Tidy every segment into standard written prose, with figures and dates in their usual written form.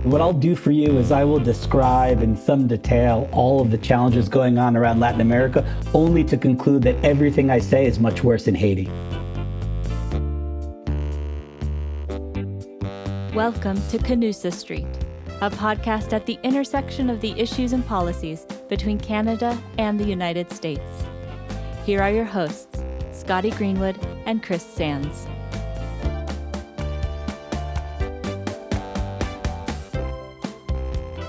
What I'll do for you is I will describe in some detail all of the challenges going on around Latin America, only to conclude that everything I say is much worse in Haiti. Welcome to Canusa Street, a podcast at the intersection of the issues and policies between Canada and the United States. Here are your hosts, Scotty Greenwood and Chris Sands.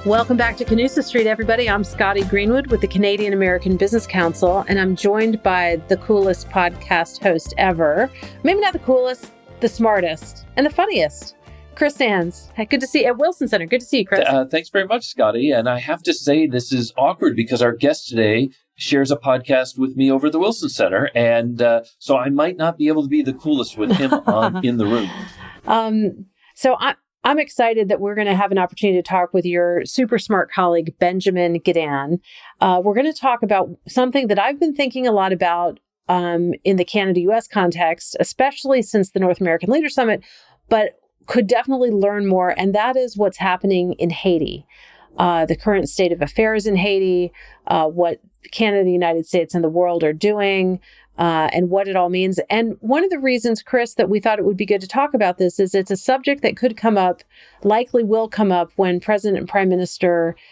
Welcome back to Canusa Street, everybody. I'm Scotty Greenwood with the Canadian American Business Council, and I'm joined by the coolest podcast host ever. Maybe not the coolest, the smartest, and the funniest. Chris Sands. Hey, good to see you at Wilson Center. Good to see you, Chris. Thanks very much, Scotty. And I have to say this is awkward because our guest today shares a podcast with me over at the Wilson Center. And so I might not be able to be the coolest with him in the room. So I'm excited that we're going to have an opportunity to talk with your super smart colleague, Benjamin Gedan. We're going to talk about something that I've been thinking a lot about in the Canada-U.S. context, especially since the North American Leader Summit, but could definitely learn more. And that is what's happening in Haiti, the current state of affairs in Haiti, what Canada, the United States, and the world are doing, and what it all means. And one of the reasons, Chris, that we thought it would be good to talk about this is it's a subject that could come up, likely will come up when President Biden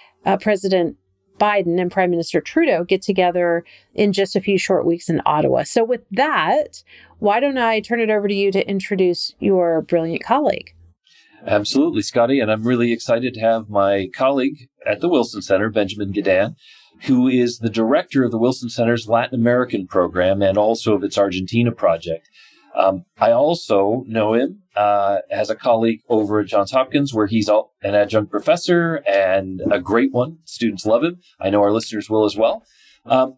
and Prime Minister Trudeau get together in just a few short weeks in Ottawa. So with that, why don't I turn it over to you to introduce your brilliant colleague? Absolutely, Scotty. And I'm really excited to have my colleague at the Wilson Center, Benjamin Gedan, who is the director of the Wilson Center's Latin American program and also of its Argentina project. I also know him as a colleague over at Johns Hopkins, where he's an adjunct professor and a great one. Students love him. I know our listeners will as well.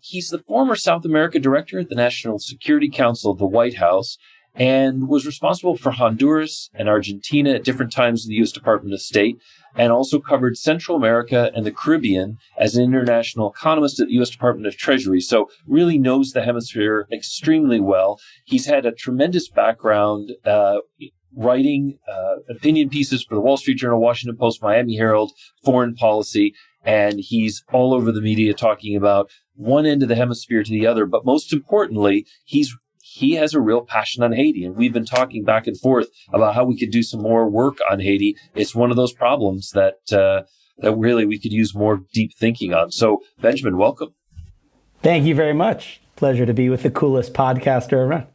He's the former South America director at the National Security Council of the White House and was responsible for Honduras and Argentina at different times in the U.S. Department of State, and also covered Central America and the Caribbean as an international economist at the U.S. Department of Treasury. So really knows the hemisphere extremely well. He's had a tremendous background writing opinion pieces for the Wall Street Journal, Washington Post, Miami Herald, foreign policy, and he's all over the media talking about one end of the hemisphere to the other. But most importantly, he has a real passion on Haiti, and we've been talking back and forth about how we could do some more work on Haiti. It's one of those problems that really we could use more deep thinking on. So, Benjamin, welcome. Thank you very much. Pleasure to be with the coolest podcaster around.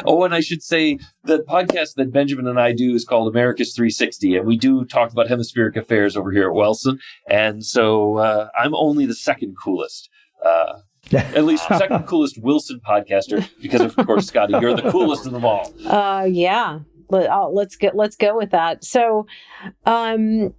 Oh, and I should say the podcast that Benjamin and I do is called America's 360, and we do talk about hemispheric affairs over here at Wilson. And so I'm only the second coolest. At least second coolest Wilson podcaster, because of course, Scotty, you're the coolest of them all. Yeah. Let's go with that. So, Benjamin,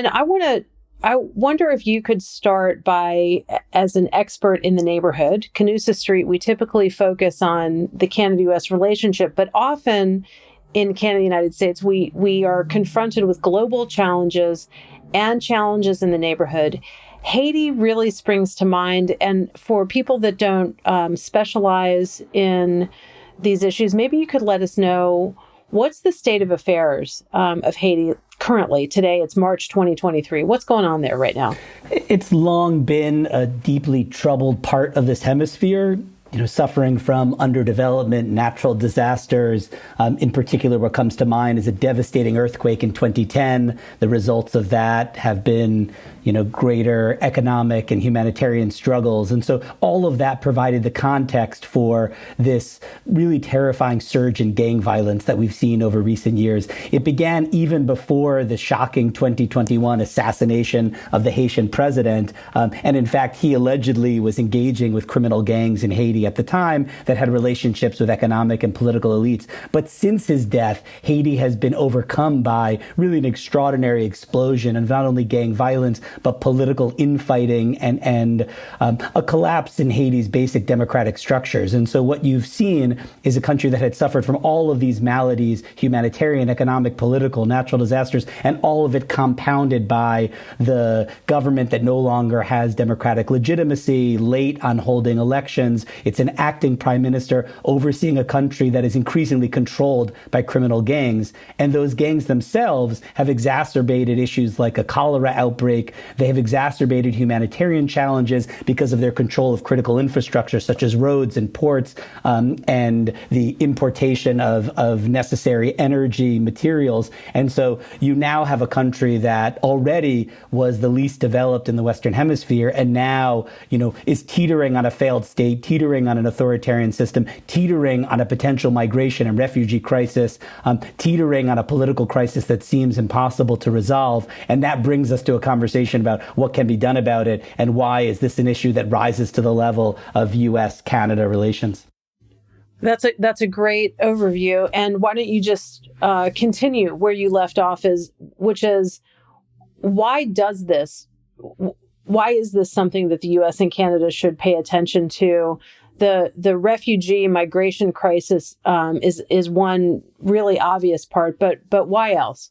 I wonder if you could start by, as an expert in the neighborhood, Canusa Street, we typically focus on the Canada-U.S. relationship, but often in Canada-United States, we are confronted with global challenges and challenges in the neighborhood. Haiti really springs to mind. And for people that don't specialize in these issues, maybe you could let us know what's the state of affairs of Haiti currently. Today, it's March 2023. What's going on there right now? It's long been a deeply troubled part of this hemisphere. Suffering from underdevelopment, natural disasters. In particular, what comes to mind is a devastating earthquake in 2010. The results of that have been, greater economic and humanitarian struggles. And so all of that provided the context for this really terrifying surge in gang violence that we've seen over recent years. It began even before the shocking 2021 assassination of the Haitian president. And in fact, he allegedly was engaging with criminal gangs in Haiti at the time that had relationships with economic and political elites. But since his death, Haiti has been overcome by really an extraordinary explosion of not only gang violence, but political infighting and a collapse in Haiti's basic democratic structures. And so what you've seen is a country that had suffered from all of these maladies, humanitarian, economic, political, natural disasters, and all of it compounded by the government that no longer has democratic legitimacy, late on holding elections. It's It's an acting prime minister overseeing a country that is increasingly controlled by criminal gangs. And those gangs themselves have exacerbated issues like a cholera outbreak. They have exacerbated humanitarian challenges because of their control of critical infrastructure, such as roads and ports, and the importation of necessary energy materials. And so you now have a country that already was the least developed in the Western Hemisphere, and now, is teetering on a failed state, teetering on an authoritarian system, teetering on a potential migration and refugee crisis, teetering on a political crisis that seems impossible to resolve. And that brings us to a conversation about what can be done about it, and why is this an issue that rises to the level of U.S.-Canada relations. That's a great overview. And why don't you just continue where you left off, which is, why is this something that the U.S. and Canada should pay attention to? The refugee migration crisis is one really obvious part, but why else?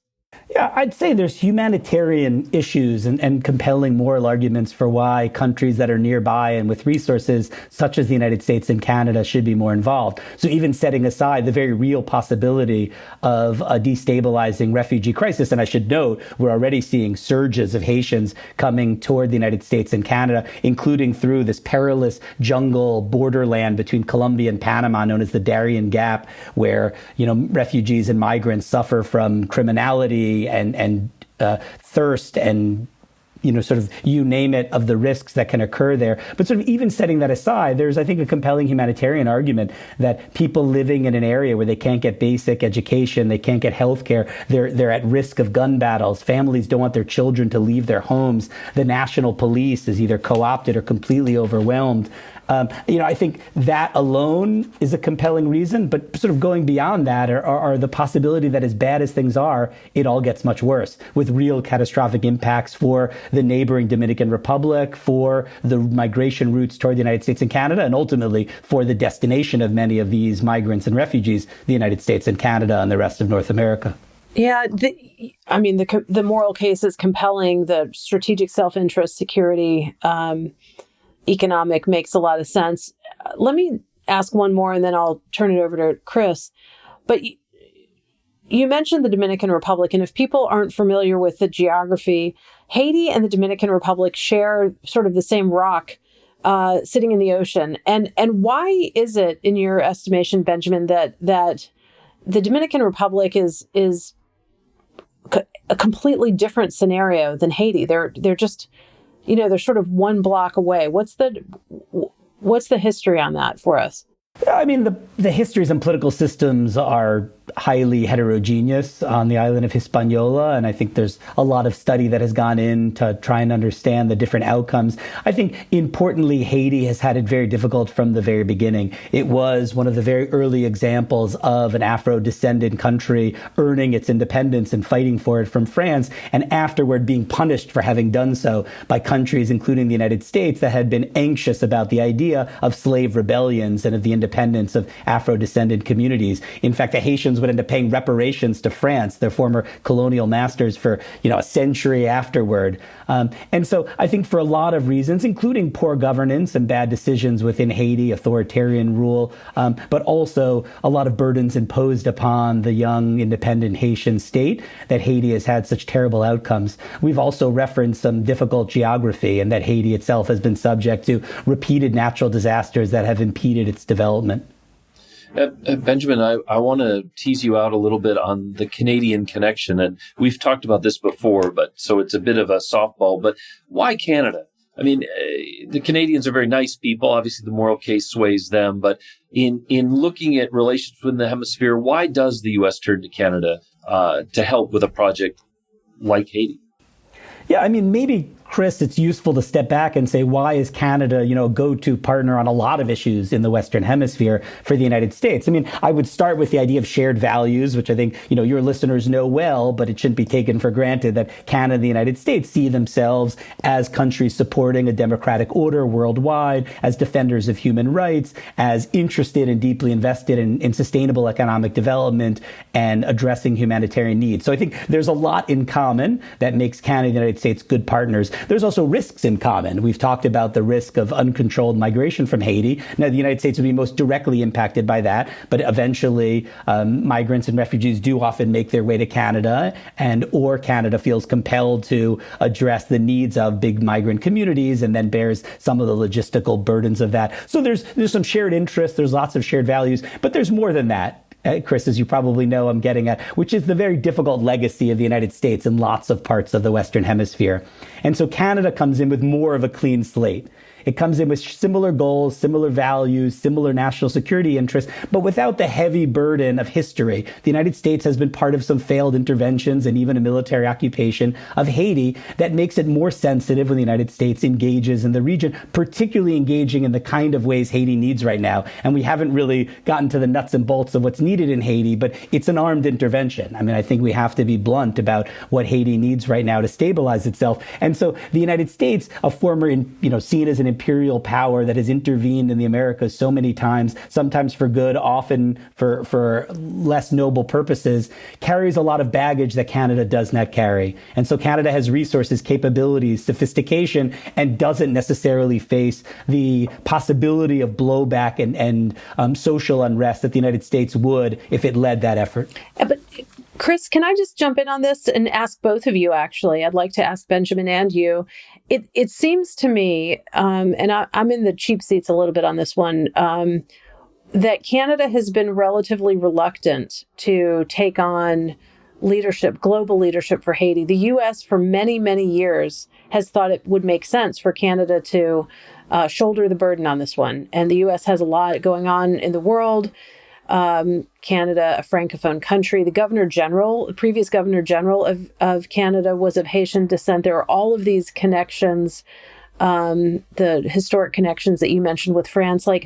Yeah, I'd say there's humanitarian issues and compelling moral arguments for why countries that are nearby and with resources such as the United States and Canada should be more involved. So even setting aside the very real possibility of a destabilizing refugee crisis, and I should note, we're already seeing surges of Haitians coming toward the United States and Canada, including through this perilous jungle borderland between Colombia and Panama known as the Darien Gap, where, refugees and migrants suffer from criminality and thirst and, sort of you name it, of the risks that can occur there. But sort of even setting that aside, there's, I think, a compelling humanitarian argument that people living in an area where they can't get basic education, they can't get health care, they're at risk of gun battles. Families don't want their children to leave their homes. The national police is either co-opted or completely overwhelmed. I think that alone is a compelling reason, but sort of going beyond that are the possibility that as bad as things are, it all gets much worse, with real catastrophic impacts for the neighboring Dominican Republic, for the migration routes toward the United States and Canada, and ultimately for the destination of many of these migrants and refugees, the United States and Canada and the rest of North America. Yeah, the moral case is compelling. The strategic self-interest, security, economic makes a lot of sense. Let me ask one more, and then I'll turn it over to Chris. But you mentioned the Dominican Republic, and if people aren't familiar with the geography, Haiti and the Dominican Republic share sort of the same rock sitting in the ocean. And why is it, in your estimation, Benjamin, that the Dominican Republic is a completely different scenario than Haiti? They're just, they're sort of one block away. What's the history on that for us? I mean, the histories and political systems are highly heterogeneous on the island of Hispaniola, and I think there's a lot of study that has gone in to try and understand the different outcomes. I think, importantly, Haiti has had it very difficult from the very beginning. It was one of the very early examples of an Afro-descendant country earning its independence and fighting for it from France, and afterward being punished for having done so by countries, including the United States, that had been anxious about the idea of slave rebellions and of the independence of Afro-descendant communities. In fact, the Haitians would end up paying reparations to France, their former colonial masters, for, a century afterward. And so I think for a lot of reasons, including poor governance and bad decisions within Haiti, authoritarian rule, but also a lot of burdens imposed upon the young independent Haitian state, that Haiti has had such terrible outcomes. We've also referenced some difficult geography, and that Haiti itself has been subject to repeated natural disasters that have impeded its development. Benjamin, I want to tease you out a little bit on the Canadian connection. And we've talked about this before, but so it's a bit of a softball. But why Canada? I mean, the Canadians are very nice people. Obviously, the moral case sways them. But in looking at relations within the hemisphere, why does the U.S. turn to Canada to help with a project like Haiti? Yeah, I mean, maybe, Chris, it's useful to step back and say, why is Canada, a go-to partner on a lot of issues in the Western Hemisphere for the United States? I mean, I would start with the idea of shared values, which I think, your listeners know well, but it shouldn't be taken for granted that Canada and the United States see themselves as countries supporting a democratic order worldwide, as defenders of human rights, as interested and deeply invested in sustainable economic development and addressing humanitarian needs. So I think there's a lot in common that makes Canada and the United States good partners. There's also risks in common. We've talked about the risk of uncontrolled migration from Haiti. Now, the United States would be most directly impacted by that, but eventually migrants and refugees do often make their way to Canada, or Canada feels compelled to address the needs of big migrant communities and then bears some of the logistical burdens of that. So there's some shared interests, there's lots of shared values, but there's more than that. Chris, as you probably know, I'm getting at, which is the very difficult legacy of the United States in lots of parts of the Western Hemisphere. And so Canada comes in with more of a clean slate. It comes in with similar goals, similar values, similar national security interests, but without the heavy burden of history. The United States has been part of some failed interventions and even a military occupation of Haiti that makes it more sensitive when the United States engages in the region, particularly engaging in the kind of ways Haiti needs right now. And we haven't really gotten to the nuts and bolts of what's needed in Haiti, but it's an armed intervention. I mean, I think we have to be blunt about what Haiti needs right now to stabilize itself. And so the United States, a former, seen as an imperial power that has intervened in the Americas so many times, sometimes for good, often for less noble purposes, carries a lot of baggage that Canada does not carry. And so Canada has resources, capabilities, sophistication, and doesn't necessarily face the possibility of blowback and social unrest that the United States would if it led that effort. But Chris, can I just jump in on this and ask both of you, actually? I'd like to ask Benjamin and you. It seems to me, and I'm in the cheap seats a little bit on this one, that Canada has been relatively reluctant to take on global leadership for Haiti. The U.S. for many, many years has thought it would make sense for Canada to shoulder the burden on this one. And the U.S. has a lot going on in the world. Canada, a francophone country. The previous governor general of Canada was of Haitian descent. There are all of these connections, the historic connections that you mentioned with France. Let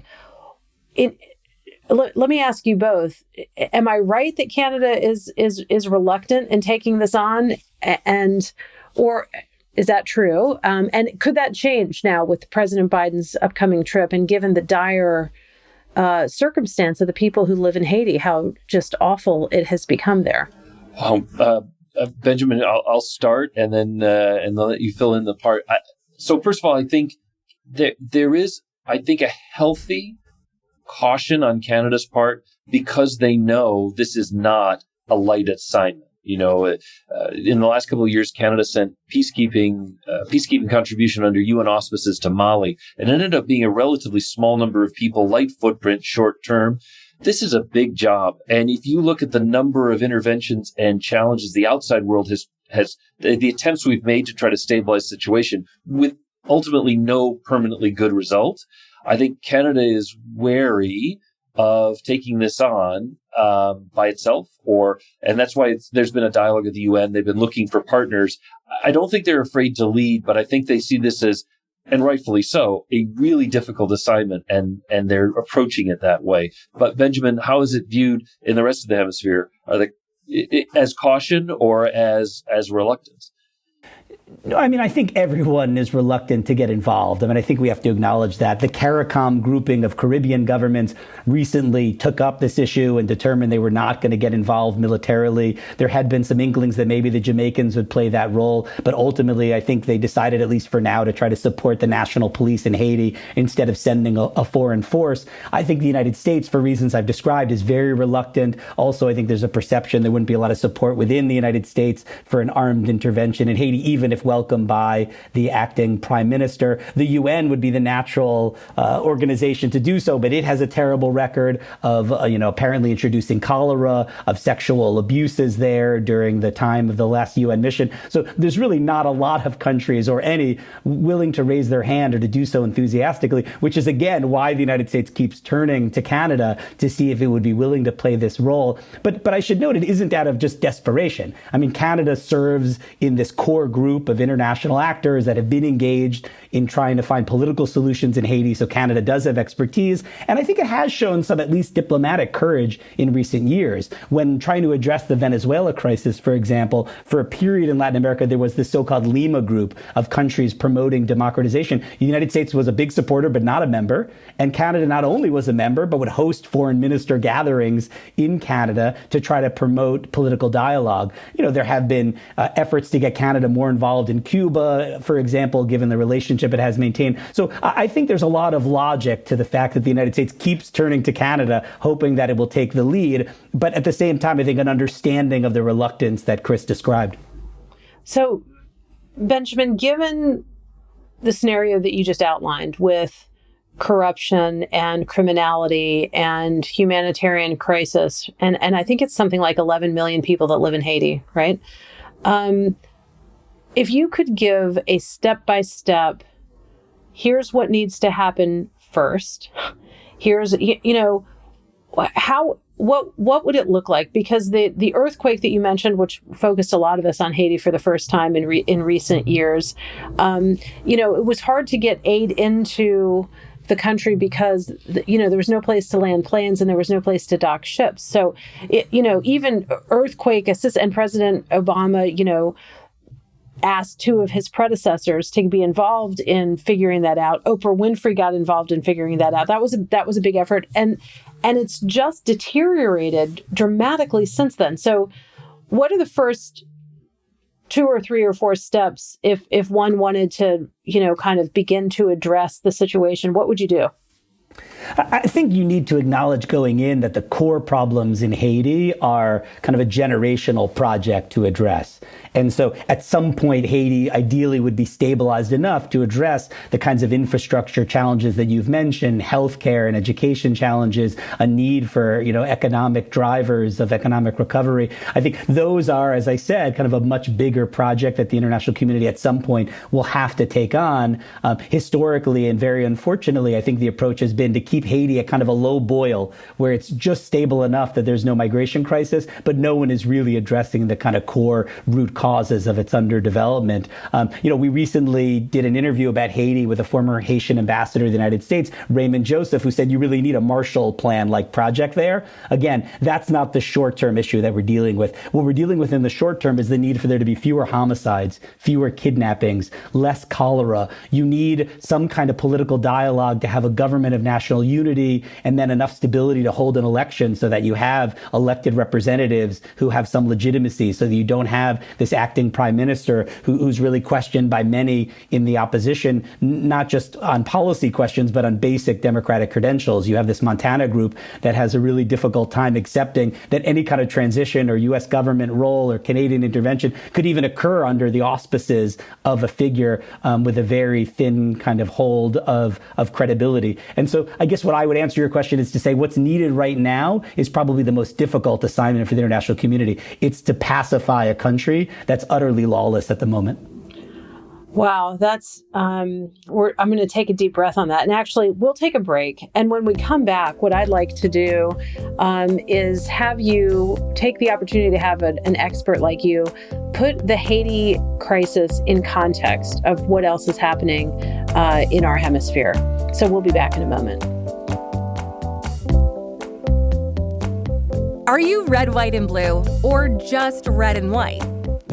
me ask you both: am I right that Canada is reluctant in taking this on, or is that true? And could that change now with President Biden's upcoming trip, and given the dire circumstance of the people who live in Haiti, how just awful it has become there? Benjamin, I'll start and then let you fill in the part. So first of all, I think there is, a healthy caution on Canada's part because they know this is not a light assignment. In the last couple of years, Canada sent peacekeeping contribution under UN auspices to Mali, and it ended up being a relatively small number of people, light footprint, short term. This is a big job. And if you look at the number of interventions and challenges the outside world has the attempts we've made to try to stabilize the situation with ultimately no permanently good result, I think Canada is wary of taking this on by itself, and that's why there's been a dialogue at the UN. They've been looking for partners. I don't think they're afraid to lead, but I think they see this as, and rightfully so, a really difficult assignment, and they're approaching it that way. But Benjamin, how is it viewed in the rest of the hemisphere? Are they as caution or as reluctance? No, I mean, I think everyone is reluctant to get involved. I mean, I think we have to acknowledge that. The CARICOM grouping of Caribbean governments recently took up this issue and determined they were not going to get involved militarily. There had been some inklings that maybe the Jamaicans would play that role, but ultimately I think they decided, at least for now, to try to support the national police in Haiti instead of sending a foreign force. I think the United States, for reasons I've described, is very reluctant. Also, I think there's a perception there wouldn't be a lot of support within the United States for an armed intervention in Haiti, even if welcomed by the acting prime minister. The UN would be the natural organization to do so, but it has a terrible record of, apparently introducing cholera, of sexual abuses there during the time of the last UN mission. So there's really not a lot of countries or any willing to raise their hand or to do so enthusiastically, which is, again, why the United States keeps turning to Canada to see if it would be willing to play this role. But I should note it isn't out of just desperation. I mean, Canada serves in this core group of international actors that have been engaged in trying to find political solutions in Haiti. So Canada does have expertise. And I think it has shown some at least diplomatic courage in recent years. When trying to address the Venezuela crisis, for example, for a period in Latin America, there was this so-called Lima group of countries promoting democratization. The United States was a big supporter, but not a member. And Canada not only was a member, but would host foreign minister gatherings in Canada to try to promote political dialogue. There have been efforts to get Canada more involved involved in Cuba, for example, given the relationship it has maintained. So I think there's a lot of logic to the fact that the United States keeps turning to Canada, hoping that it will take the lead. But at the same time, I think an understanding of the reluctance that Chris described. So, Benjamin, given the scenario that you just outlined with corruption and criminality and humanitarian crisis, and I think it's something like 11 million people that live in Haiti, right? If you could give a step-by-step, here's what needs to happen first. Here's, what would it look like? Because the earthquake that you mentioned, which focused a lot of us on Haiti for the first time in recent years, it was hard to get aid into the country because, there was no place to land planes and there was no place to dock ships. So, even earthquake assist, and President Obama, asked two of his predecessors to be involved in figuring that out. Oprah Winfrey got involved in figuring that out. That was a big effort. And it's just deteriorated dramatically since then. So what are the first 2 or 3 or 4 steps if one wanted to, kind of begin to address the situation? What would you do? I think you need to acknowledge going in that the core problems in Haiti are kind of a generational project to address. And so at some point, Haiti ideally would be stabilized enough to address the kinds of infrastructure challenges that you've mentioned, healthcare and education challenges, a need for, economic drivers of economic recovery. I think those are, as I said, kind of a much bigger project that the international community at some point will have to take on. Historically and very unfortunately, I think the approach has been to keep Haiti at kind of a low boil where it's just stable enough that there's no migration crisis, but no one is really addressing the kind of core root causes of its underdevelopment. We recently did an interview about Haiti with a former Haitian ambassador to the United States, Raymond Joseph, who said you really need a Marshall Plan-like project there. Again, that's not the short-term issue that we're dealing with. What we're dealing with in the short term is the need for there to be fewer homicides, fewer kidnappings, less cholera. You need some kind of political dialogue to have a government of national unity and then enough stability to hold an election so that you have elected representatives who have some legitimacy, so that you don't have this acting prime minister who's really questioned by many in the opposition, not just on policy questions, but on basic democratic credentials. You have this Montana group that has a really difficult time accepting that any kind of transition or U.S. government role or Canadian intervention could even occur under the auspices of a figure with a very thin kind of hold of credibility. And so I guess what I would answer your question is to say what's needed right now is probably the most difficult assignment for the international community. It's to pacify a country that's utterly lawless at the moment. Wow, that's I'm going to take a deep breath on that. And actually, we'll take a break. And when we come back, what I'd like to do is have you take the opportunity to have an expert like you put the Haiti crisis in context of what else is happening in our hemisphere. So we'll be back in a moment. Are you red, white, and blue, or just red and white?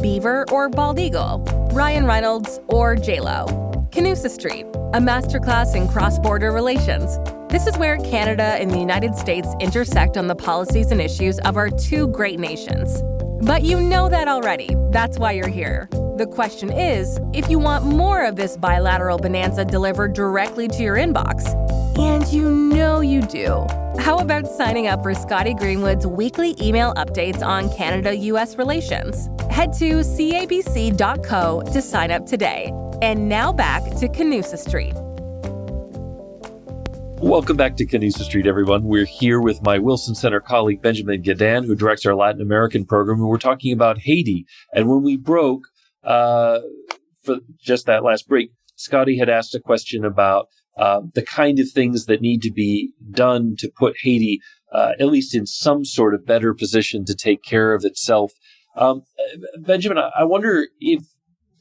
Beaver or bald eagle? Ryan Reynolds or J-Lo? Canusa Street, a masterclass in cross-border relations. This is where Canada and the United States intersect on the policies and issues of our two great nations. But you know that already. That's why you're here. The question is, if you want more of this bilateral bonanza delivered directly to your inbox, and you know you do, how about signing up for Scotty Greenwood's weekly email updates on Canada-US relations? Head to cabc.co to sign up today. And now back to Canusa Street. Welcome back to Canusa Street, everyone. We're here with my Wilson Center colleague, Benjamin Gedan, who directs our Latin American program, and we're talking about Haiti. And when we broke, for just that last break, Scotty had asked a question about the kind of things that need to be done to put Haiti, at least in some sort of better position to take care of itself. Benjamin, I wonder if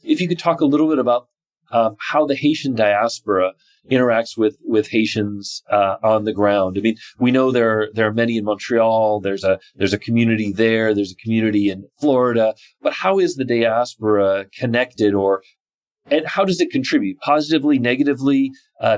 you could talk a little bit about how the Haitian diaspora interacts with Haitians on the ground. I mean, we know there are many in Montreal. There's a community there. There's a community in Florida. But how is the diaspora connected, and how does it contribute positively, negatively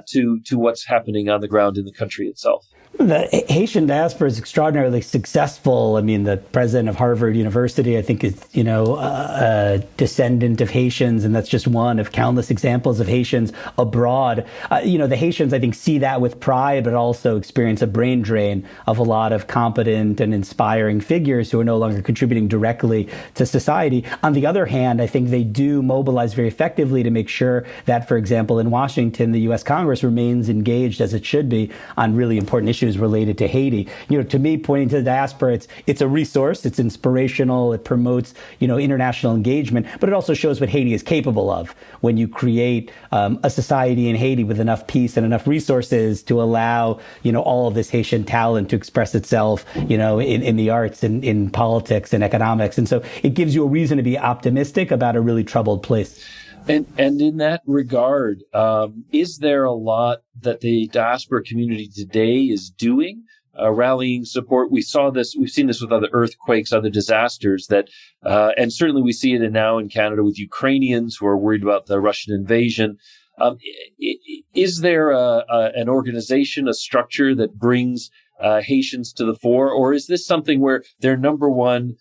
to what's happening on the ground in the country itself? The Haitian diaspora is extraordinarily successful. I mean, the president of Harvard University, I think, is, a descendant of Haitians, and that's just one of countless examples of Haitians abroad. The Haitians, I think, see that with pride, but also experience a brain drain of a lot of competent and inspiring figures who are no longer contributing directly to society. On the other hand, I think they do mobilize very effectively to make sure that, for example, in Washington, the U.S. Congress remains engaged, as it should be, on really important issues related to Haiti. To me, pointing to the diaspora, it's a resource, it's inspirational, it promotes, international engagement, but it also shows what Haiti is capable of when you create a society in Haiti with enough peace and enough resources to allow, all of this Haitian talent to express itself, in the arts and in politics and economics. And so it gives you a reason to be optimistic about a really troubled place. And in that regard, is there a lot that the diaspora community today is doing, rallying support? We've seen this with other earthquakes, other disasters and certainly we see it now in Canada with Ukrainians who are worried about the Russian invasion. Is there an organization, a structure that brings Haitians to the fore, or is this something where their number one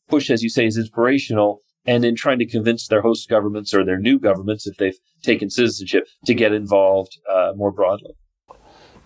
push, as you say, is inspirational, and in trying to convince their host governments or their new governments, if they've taken citizenship, to get involved more broadly?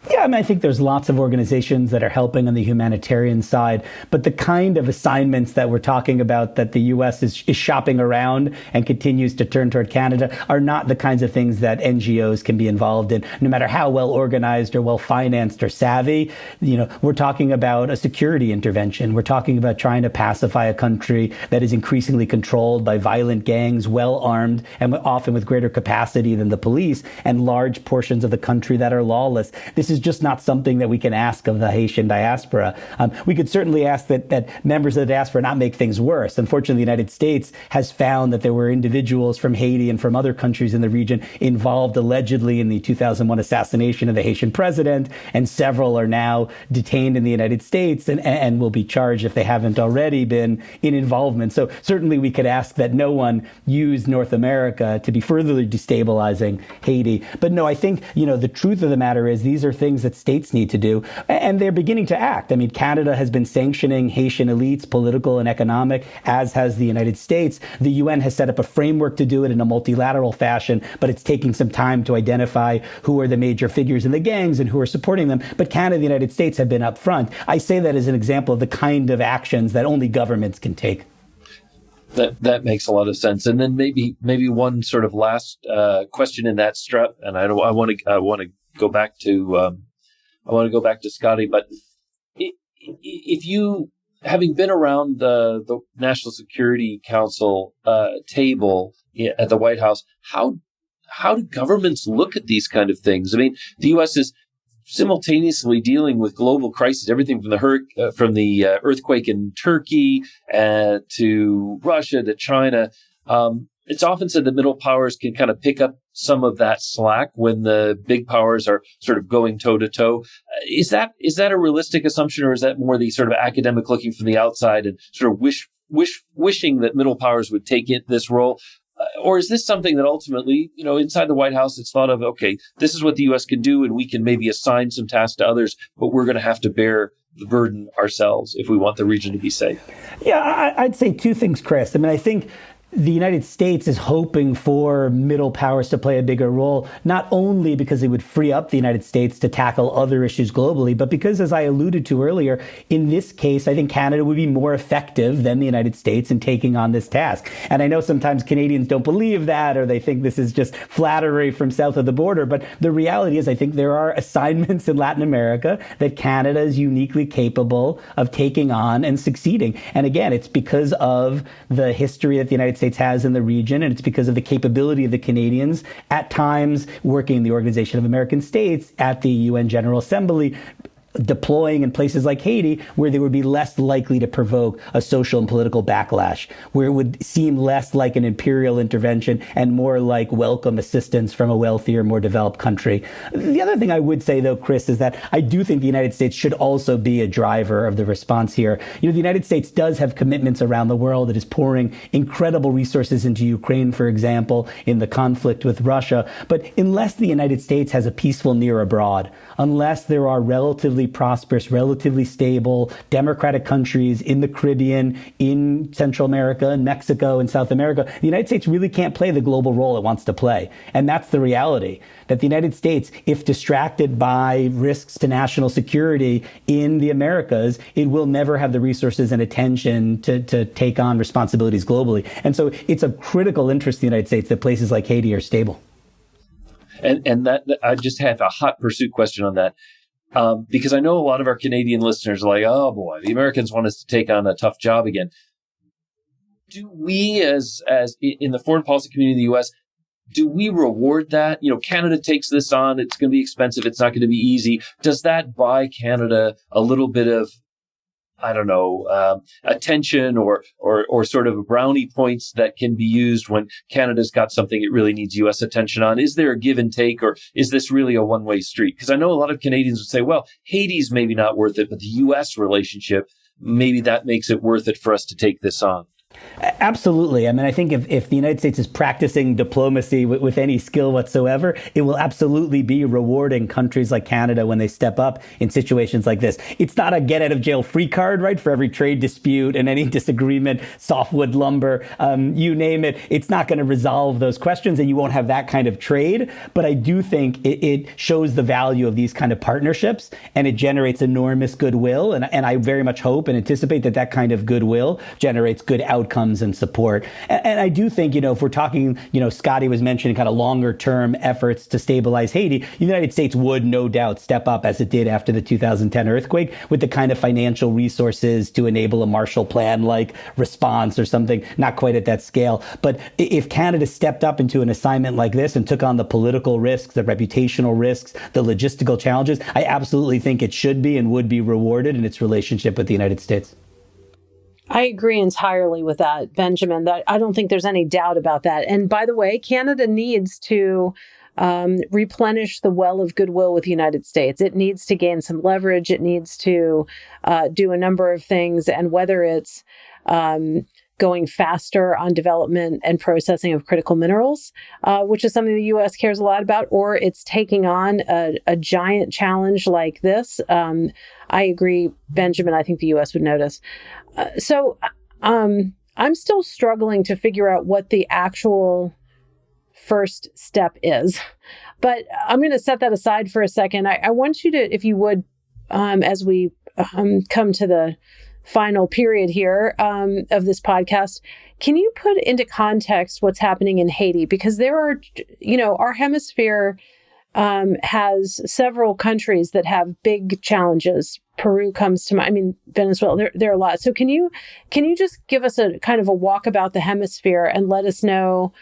Yeah, I think there's lots of organizations that are helping on the humanitarian side, but the kind of assignments that we're talking about that the U.S. is shopping around and continues to turn toward Canada are not the kinds of things that NGOs can be involved in, no matter how well organized or well financed or savvy. We're talking about a security intervention. We're talking about trying to pacify a country that is increasingly controlled by violent gangs, well armed, and often with greater capacity than the police, and large portions of the country that are lawless. This is just not something that we can ask of the Haitian diaspora. We could certainly ask that members of the diaspora not make things worse. Unfortunately, the United States has found that there were individuals from Haiti and from other countries in the region involved allegedly in the 2001 assassination of the Haitian president, and several are now detained in the United States and will be charged, if they haven't already been, in involvement. So certainly we could ask that no one use North America to be further destabilizing Haiti. But no, I think, the truth of the matter is these are things that states need to do, and they're beginning to act. Canada has been sanctioning Haitian elites, political and economic, as has the United States. The UN has set up a framework to do it in a multilateral fashion, but it's taking some time to identify who are the major figures in the gangs and who are supporting them. But Canada and the United States have been up front. I say that as an example of the kind of actions that only governments can take. That makes a lot of sense. And then maybe one sort of last question in that strap, and I want to go back to Scotty, but if you, having been around the National Security Council table at the White House, how do governments look at these kind of things? The U.S. is simultaneously dealing with global crises, everything from the earthquake in Turkey to Russia to China. It's often said that middle powers can kind of pick up some of that slack when the big powers are sort of going toe to toe. Is that a realistic assumption, or is that more the sort of academic looking from the outside and sort of wishing that middle powers would take this role? Or is this something that ultimately, inside the White House, it's thought of, okay, this is what the U.S. can do, and we can maybe assign some tasks to others, but we're going to have to bear the burden ourselves if we want the region to be safe? Yeah, I'd say two things, Chris. I think the United States is hoping for middle powers to play a bigger role, not only because it would free up the United States to tackle other issues globally, but because, as I alluded to earlier, in this case, I think Canada would be more effective than the United States in taking on this task. And I know sometimes Canadians don't believe that, or they think this is just flattery from south of the border. But the reality is, I think there are assignments in Latin America that Canada is uniquely capable of taking on and succeeding. And again, it's because of the history that the United States has in the region, and it's because of the capability of the Canadians at times working in the Organization of American States, at the UN General Assembly, deploying in places like Haiti, where they would be less likely to provoke a social and political backlash, where it would seem less like an imperial intervention and more like welcome assistance from a wealthier, more developed country. The other thing I would say, though, Chris, is that I do think the United States should also be a driver of the response here. The United States does have commitments around the world. It is pouring incredible resources into Ukraine, for example, in the conflict with Russia. But unless the United States has a peaceful near abroad, unless there are relatively relatively prosperous, relatively stable, democratic countries in the Caribbean, in Central America, and Mexico, and South America. The United States really can't play the global role it wants to play. And that's the reality, that the United States, if distracted by risks to national security in the Americas, it will never have the resources and attention to take on responsibilities globally. And so it's of critical interest to the United States that places like Haiti are stable. And that I just have a hot pursuit question on that. Because I know a lot of our Canadian listeners are like, oh boy, the Americans want us to take on a tough job again. Do we, as in the foreign policy community in the U.S., do we reward that? Canada takes this on. It's going to be expensive. It's not going to be easy. Does that buy Canada a little bit of, attention or sort of brownie points that can be used when Canada's got something it really needs U.S. attention on? Is there a give and take, or is this really a one-way street? Because I know a lot of Canadians would say, well, Haiti's maybe not worth it, but the U.S. relationship, maybe that makes it worth it for us to take this on. Absolutely. I mean, I think if the United States is practicing diplomacy with any skill whatsoever, it will absolutely be rewarding countries like Canada when they step up in situations like this. It's not a get out of jail free card, right? For every trade dispute and any disagreement, softwood lumber, you name it, it's not going to resolve those questions, and you won't have that kind of trade. But I do think it shows the value of these kind of partnerships, and it generates enormous goodwill. And I very much hope and anticipate that kind of goodwill generates good outcomes and support. And I do think, if we're talking, Scotty was mentioning kind of longer term efforts to stabilize Haiti, the United States would no doubt step up, as it did after the 2010 earthquake, with the kind of financial resources to enable a Marshall Plan-like response or something, not quite at that scale. But if Canada stepped up into an assignment like this and took on the political risks, the reputational risks, the logistical challenges, I absolutely think it should be and would be rewarded in its relationship with the United States. I agree entirely with that, Benjamin. That I don't think there's any doubt about that. And by the way, Canada needs to replenish the well of goodwill with the United States. It needs to gain some leverage. It needs to do a number of things. And whether it's going faster on development and processing of critical minerals, which is something the U.S. cares a lot about, or it's taking on a giant challenge like this. I agree, Benjamin. I think the U.S. would notice. So I'm still struggling to figure out what the actual first step is. But I'm going to set that aside for a second. I want you to, if you would, as we come to the final period here of this podcast, can you put into context what's happening in Haiti? Because there are, our hemisphere has several countries that have big challenges. Peru comes to mind. I mean, Venezuela, there are a lot. So can you just give us a kind of a walkabout the hemisphere and let us know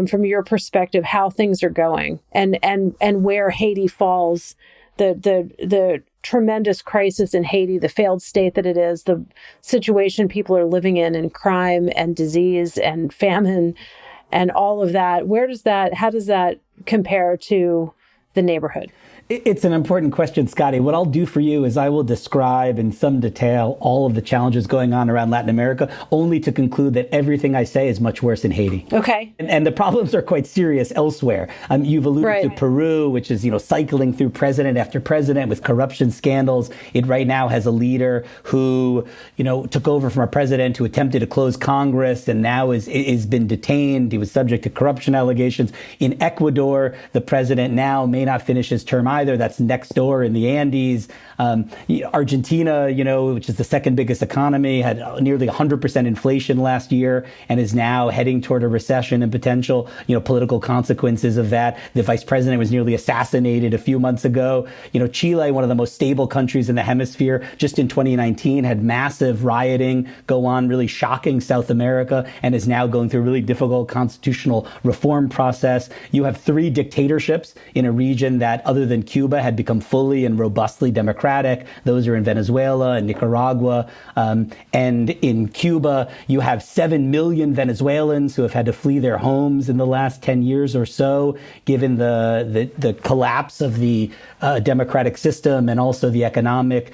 from your perspective how things are going and where Haiti falls, the tremendous crisis in Haiti, the failed state that it is, the situation people are living in, and crime and disease and famine and all of that. How does that compare to the neighborhood? It's an important question, Scotty. What I'll do for you is I will describe in some detail all of the challenges going on around Latin America, only to conclude that everything I say is much worse in Haiti. Okay. And the problems are quite serious elsewhere. You've alluded to Peru, which is, cycling through president after president with corruption scandals. It right now has a leader who, took over from a president who attempted to close Congress and now is been detained. He was subject to corruption allegations. In Ecuador, the president now may not finish his term either. That's next door in the Andes. Argentina, which is the second biggest economy, had nearly 100% inflation last year and is now heading toward a recession and potential, political consequences of that. The vice president was nearly assassinated a few months ago. Chile, one of the most stable countries in the hemisphere, just in 2019 had massive rioting go on, really shocking South America, and is now going through a really difficult constitutional reform process. You have 3 dictatorships in a region that, other than Cuba, had become fully and robustly democratic. Those are in Venezuela and Nicaragua. And in Cuba, you have 7 million Venezuelans who have had to flee their homes in the last 10 years or so, given the collapse of the democratic system and also the economic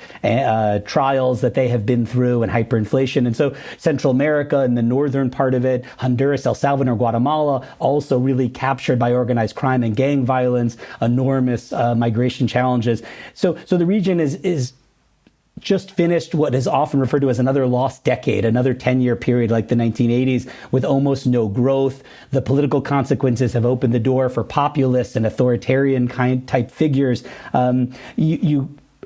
trials that they have been through and hyperinflation. And so Central America and the northern part of it, Honduras, El Salvador, Guatemala, also really captured by organized crime and gang violence, enormous migration challenges. So the region is just finished what is often referred to as another lost decade, another 10-year period like the 1980s with almost no growth. The political consequences have opened the door for populist and authoritarian type figures.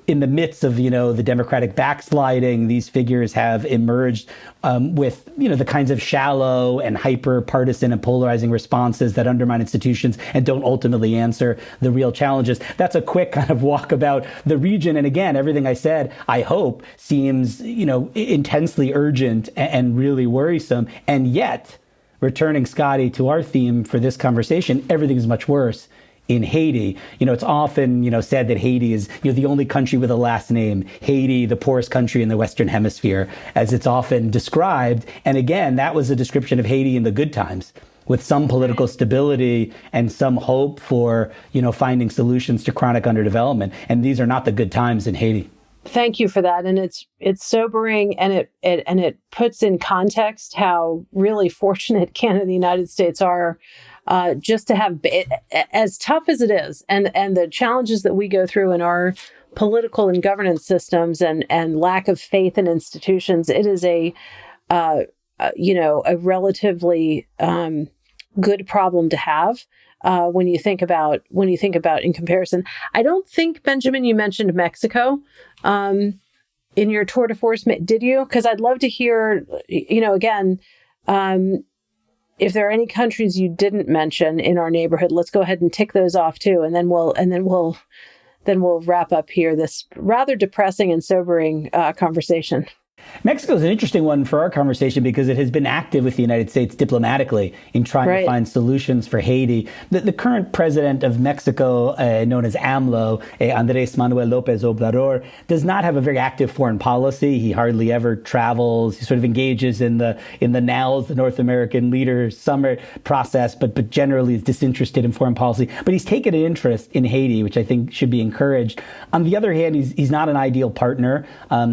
In the midst of, the democratic backsliding, these figures have emerged with, the kinds of shallow and hyper-partisan and polarizing responses that undermine institutions and don't ultimately answer the real challenges. That's a quick kind of walk about the region. And again, everything I said, I hope, seems, intensely urgent and really worrisome. And yet, returning, Scotty, to our theme for this conversation, everything is much worse in Haiti. It's often, said that Haiti is, the only country with a last name. Haiti, the poorest country in the Western Hemisphere, as it's often described. And again, that was a description of Haiti in the good times, with some political stability and some hope for, finding solutions to chronic underdevelopment. And these are not the good times in Haiti. Thank you for that. And it's sobering, and it puts in context how really fortunate Canada and the United States are just to have it, as tough as it is, and the challenges that we go through in our political and governance systems and lack of faith in institutions. It is a relatively good problem to have. When you think about in comparison. I don't think, Benjamin, you mentioned Mexico in your tour de force. Did you? Because I'd love to hear, again, if there are any countries you didn't mention in our neighborhood, let's go ahead and tick those off too, and then we'll wrap up here this rather depressing and sobering conversation. Mexico is an interesting one for our conversation because it has been active with the United States diplomatically in trying to find solutions for Haiti. The current president of Mexico, known as AMLO, Andrés Manuel López Obrador, does not have a very active foreign policy. He hardly ever travels. He sort of engages in the NALS, the North American Leaders Summit process, but generally is disinterested in foreign policy. But he's taken an interest in Haiti, which I think should be encouraged. On the other hand, he's not an ideal partner.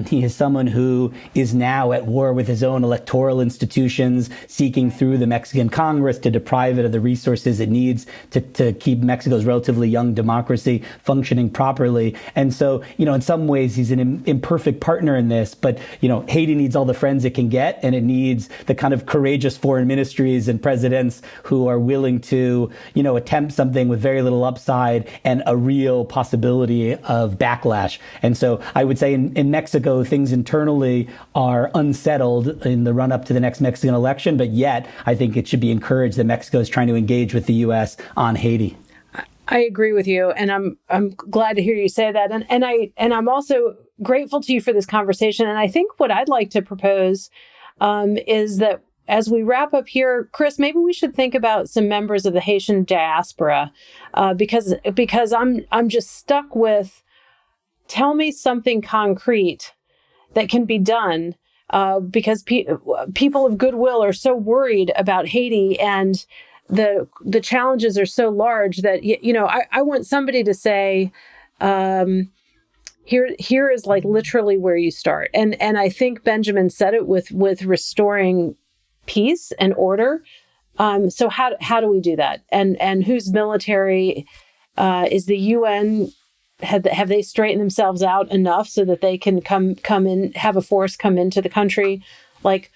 He is someone who is now at war with his own electoral institutions, seeking through the Mexican Congress to deprive it of the resources it needs to keep Mexico's relatively young democracy functioning properly. And so, in some ways, he's an imperfect partner in this. But, Haiti needs all the friends it can get, and it needs the kind of courageous foreign ministries and presidents who are willing to, attempt something with very little upside and a real possibility of backlash. And so I would say in Mexico, things internally are unsettled in the run-up to the next Mexican election, but yet I think it should be encouraged that Mexico is trying to engage with the U.S. on Haiti. I agree with you, and I'm glad to hear you say that, and I'm also grateful to you for this conversation. And I think what I'd like to propose is that as we wrap up here, Chris, maybe we should think about some members of the Haitian diaspora, because I'm just stuck with, tell me something concrete that can be done, because people of goodwill are so worried about Haiti, and the challenges are so large that, I want somebody to say, here is like literally where you start. And I think Benjamin said it with restoring peace and order. So how do we do that? And whose military is the UN? Have they straightened themselves out enough so that they can come in, have a force come into the country? Like,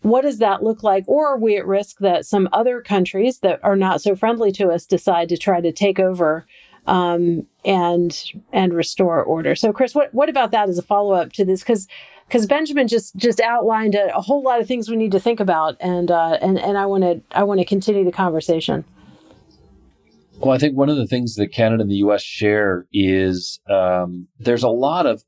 what does that look like? Or are we at risk that some other countries that are not so friendly to us decide to try to take over and restore order? So, Chris, what about that as a follow up to this? Because Benjamin just outlined a whole lot of things we need to think about, and I want to continue the conversation. Well, I think one of the things that Canada and the U.S. share is there's a lot of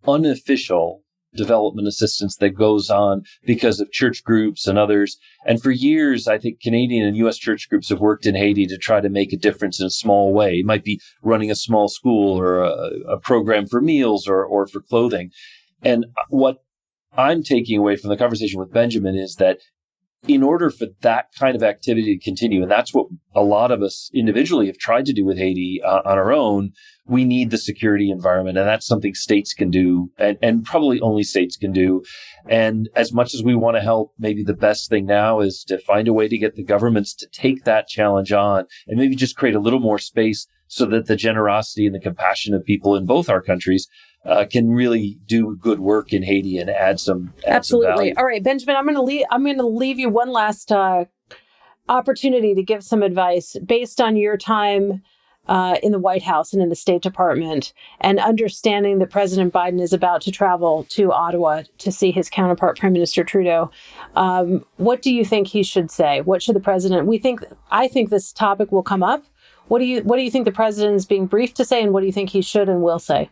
unofficial development assistance that goes on because of church groups and others. And for years, I think Canadian and U.S. church groups have worked in Haiti to try to make a difference in a small way. It might be running a small school or a program for meals or for clothing. And what I'm taking away from the conversation with Benjamin is that in order for that kind of activity to continue, and that's what a lot of us individually have tried to do with Haiti on our own, we need the security environment. And that's something states can do, and probably only states can do. And as much as we want to help, maybe the best thing now is to find a way to get the governments to take that challenge on and maybe just create a little more space so that the generosity and the compassion of people in both our countries can really do good work in Haiti and add some Absolutely. value. All right, Benjamin, I'm going to leave you one last opportunity to give some advice based on your time in the White House and in the State Department, and understanding that President Biden is about to travel to Ottawa to see his counterpart, Prime Minister Trudeau. What do you think he should say? What should the president? I think this topic will come up. What do you think the president is being briefed to say, and what do you think he should and will say?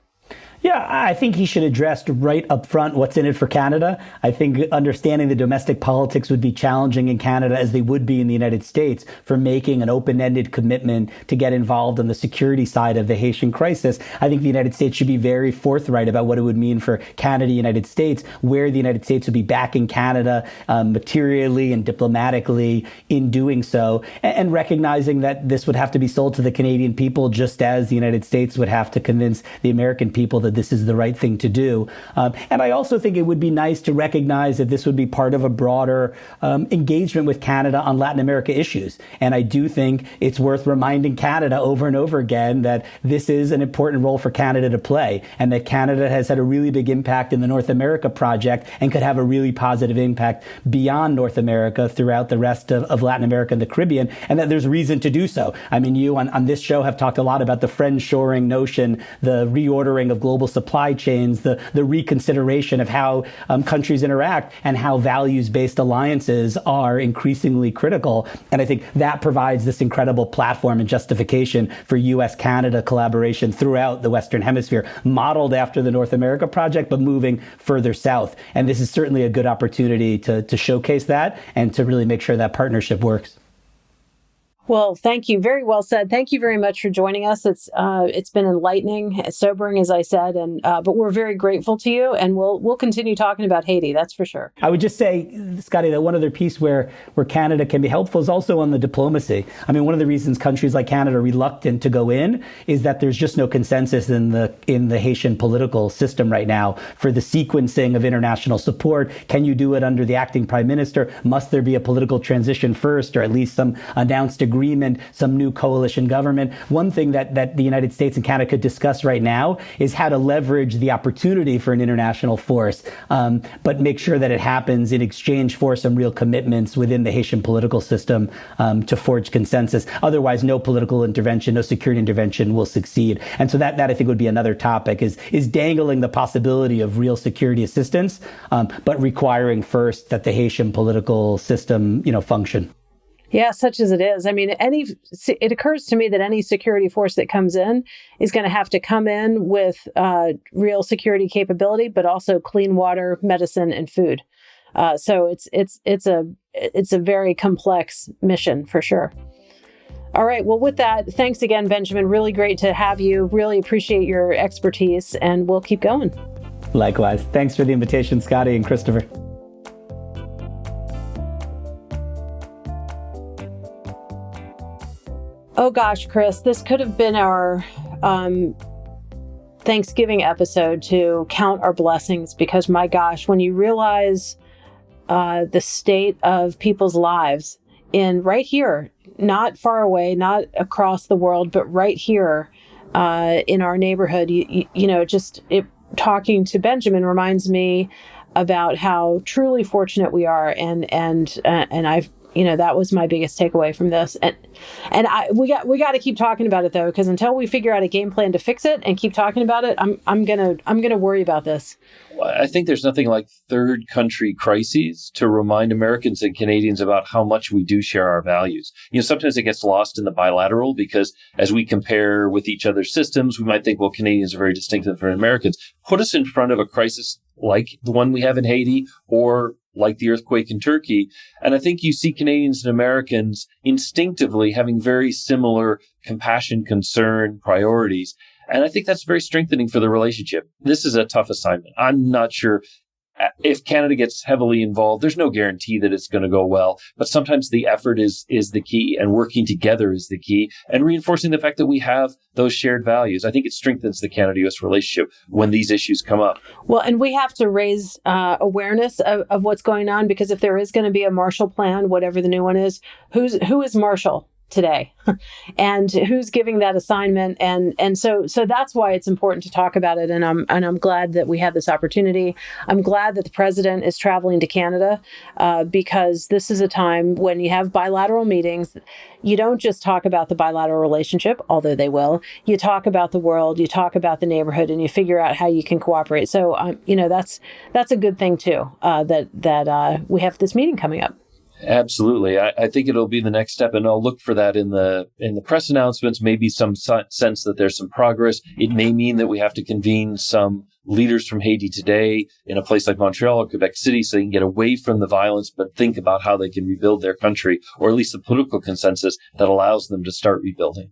Yeah, I think he should address right up front what's in it for Canada. I think understanding the domestic politics would be challenging in Canada as they would be in the United States for making an open-ended commitment to get involved on the security side of the Haitian crisis. I think the United States should be very forthright about what it would mean for Canada, United States, where the United States would be backing Canada materially and diplomatically in doing so, and recognizing that this would have to be sold to the Canadian people just as the United States would have to convince the American people that this is the right thing to do. And I also think it would be nice to recognize that this would be part of a broader engagement with Canada on Latin America issues. And I do think it's worth reminding Canada over and over again that this is an important role for Canada to play, and that Canada has had a really big impact in the North America project and could have a really positive impact beyond North America throughout the rest of Latin America and the Caribbean, and that there's reason to do so. I mean, you on this show have talked a lot about the friend-shoring notion, the reordering of global supply chains, the reconsideration of how countries interact, and how values-based alliances are increasingly critical. And I think that provides this incredible platform and justification for U.S.-Canada collaboration throughout the Western Hemisphere, modeled after the North America project, but moving further south. And this is certainly a good opportunity to showcase that and to really make sure that partnership works. Well, thank you. Very well said. Thank you very much for joining us. It's been enlightening, sobering, as I said, and but we're very grateful to you, and we'll continue talking about Haiti. That's for sure. I would just say, Scotty, that one other piece where Canada can be helpful is also on the diplomacy. I mean, one of the reasons countries like Canada are reluctant to go in is that there's just no consensus in the Haitian political system right now for the sequencing of international support. Can you do it under the acting prime minister? Must there be a political transition first, or at least some announced agreement, some new coalition government? One thing that the United States and Canada could discuss right now is how to leverage the opportunity for an international force, but make sure that it happens in exchange for some real commitments within the Haitian political system to forge consensus. Otherwise, no political intervention, no security intervention will succeed. And so that I think would be another topic, is dangling the possibility of real security assistance, but requiring first that the Haitian political system, function. Yeah, such as it is. I mean, it occurs to me that any security force that comes in is going to have to come in with real security capability, but also clean water, medicine, and food. So it's a very complex mission for sure. All right. Well, with that, thanks again, Benjamin. Really great to have you. Really appreciate your expertise, and we'll keep going. Likewise. Thanks for the invitation, Scotty and Christopher. Oh gosh, Chris, this could have been our Thanksgiving episode to count our blessings, because my gosh, when you realize the state of people's lives right here, not far away, not across the world, but right here in our neighborhood, talking to Benjamin reminds me about how truly fortunate we are, and I've that was my biggest takeaway from this. And we got to keep talking about it, though, because until we figure out a game plan to fix it and keep talking about it, I'm gonna worry about this. I think there's nothing like third country crises to remind Americans and Canadians about how much we do share our values. Sometimes it gets lost in the bilateral, because as we compare with each other's systems, we might think, well, Canadians are very distinctive from Americans. Put us in front of a crisis like the one we have in Haiti, or like the earthquake in Turkey, and I think you see Canadians and Americans instinctively having very similar compassion, concern, priorities. And I think that's very strengthening for the relationship. This is a tough assignment. I'm not sure if Canada gets heavily involved. There's no guarantee that it's going to go well, but sometimes the effort is the key, and working together is the key, and reinforcing the fact that we have those shared values. I think it strengthens the Canada-U.S. relationship when these issues come up. Well, and we have to raise awareness of what's going on, because if there is going to be a Marshall Plan, whatever the new one is, who is Marshall today? And who's giving that assignment? And so that's why it's important to talk about it. And I'm glad that we have this opportunity. I'm glad that the president is traveling to Canada because this is a time when you have bilateral meetings. You don't just talk about the bilateral relationship, although they will. You talk about the world, you talk about the neighborhood, and you figure out how you can cooperate. So, that's a good thing too. That we have this meeting coming up. Absolutely. I think it'll be the next step, and I'll look for that in the press announcements, maybe some sense that there's some progress. It may mean that we have to convene some leaders from Haiti today in a place like Montreal or Quebec City so they can get away from the violence, but think about how they can rebuild their country, or at least the political consensus that allows them to start rebuilding.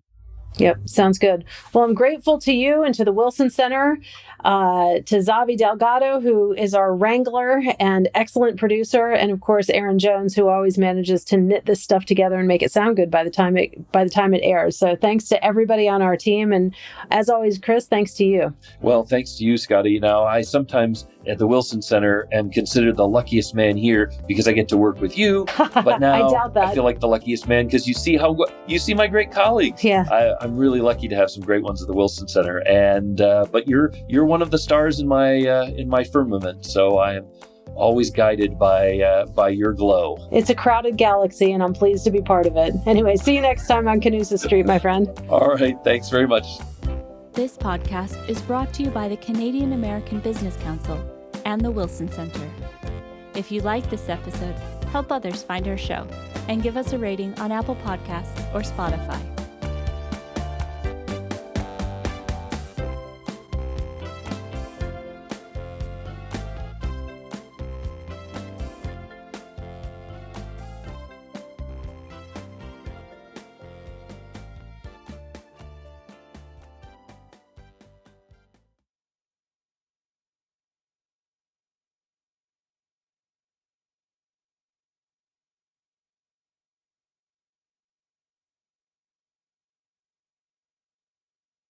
Yep, sounds good. Well, I'm grateful to you and to the Wilson Center, to Zavi Delgado, who is our wrangler and excellent producer, and of course Aaron Jones, who always manages to knit this stuff together and make it sound good by the time it airs. So thanks to everybody on our team, and as always, Chris, thanks to you. Well, thanks to you, Scotty. Now, I sometimes at the Wilson Center am considered the luckiest man here because I get to work with you. But now I doubt that. I feel like the luckiest man because you see my great colleagues. Yeah. I'm really lucky to have some great ones at the Wilson Center, and but you're one of the stars in my firmament. So I am always guided by your glow. It's a crowded galaxy, and I'm pleased to be part of it. Anyway, see you next time on Canusa Street, my friend. All right, thanks very much. This podcast is brought to you by the Canadian American Business Council and the Wilson Center. If you like this episode, help others find our show and give us a rating on Apple Podcasts or Spotify.